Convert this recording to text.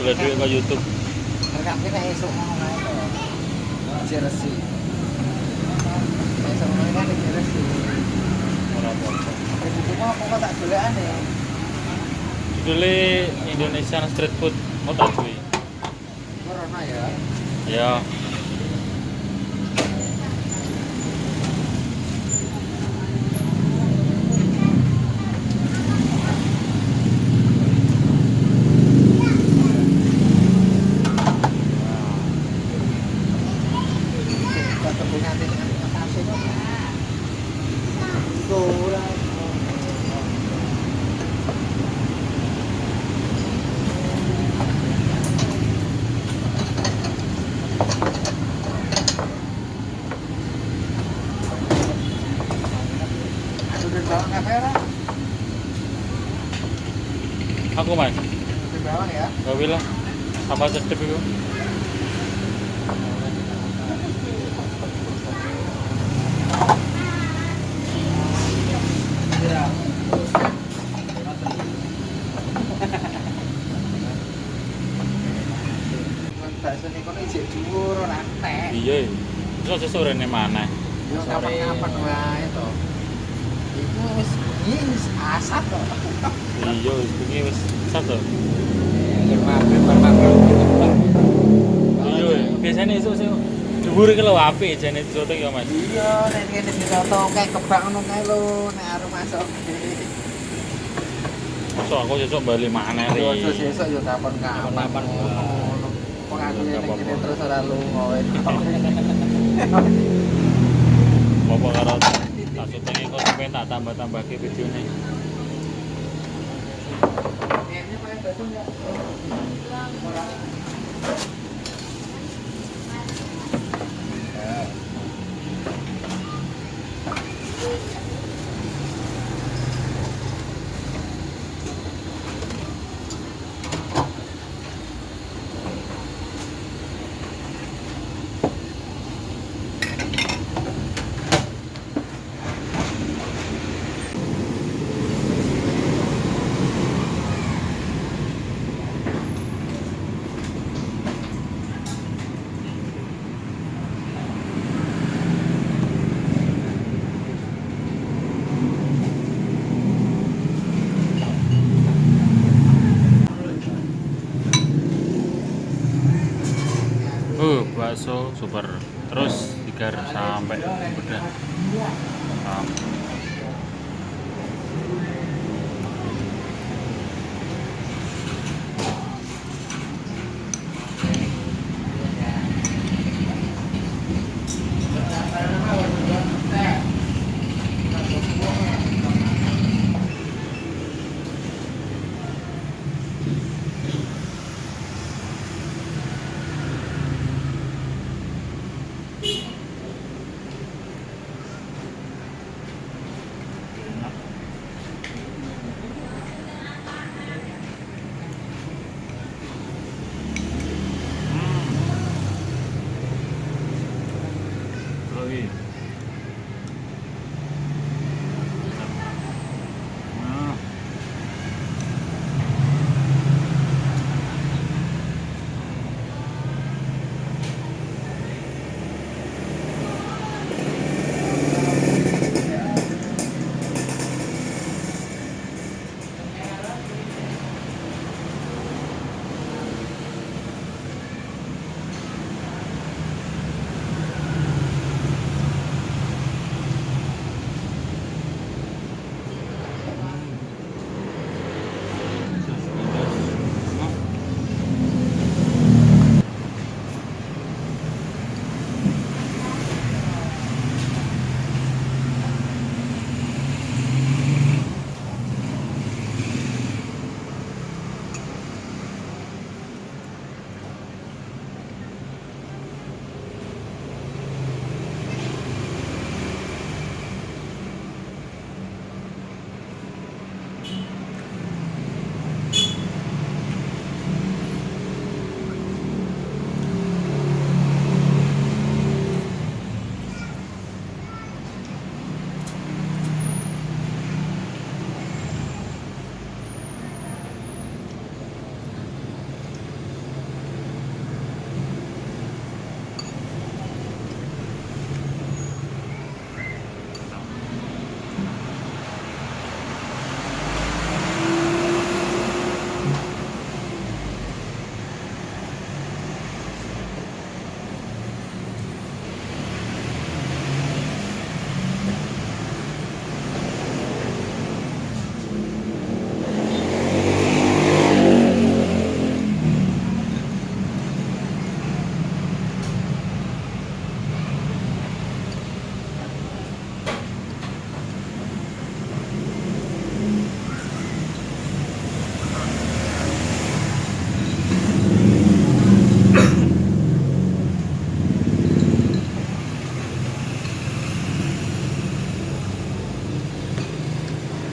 Boleh duit ke YouTube. Rekam kita esok mau main to. Jersey. Esok mau kan jersey. Ora apa-apa. Jadi cuma kok tak golekane. Judulnya Indonesian Street Food mau tak duwe. Corona ya. Ya. Tetep nanti ngatasi kok. Ora. Udah bawa kamera, Aku mas, udah bawa ya. gak bilang sama sedep itu. Iya. Bakso nih kok ijek dhuwur ora entek. Iya, terus sesuk rene mana? Yo kapan-kapan wae to. Iku wis bengi wis asat to. Iya, wis bengi wis satu. Maghrib Iya, biasanya esuk sih dhuwur iki lho apik jane soto ya mas. Iya, nek kene disoto kayak kebak ngono kae lho nek arep masuk. Masuk aku sesuk bali mana ri. Yo sesuk yo kapan-kapan ngono. Wong aku nek kene terus ora lunga wae. Apa karo tak syuting kok sampe tak tambah-tambahke videone. Ini pakai batu enggak? Ora. Bakso super. Terus digar sampai udah.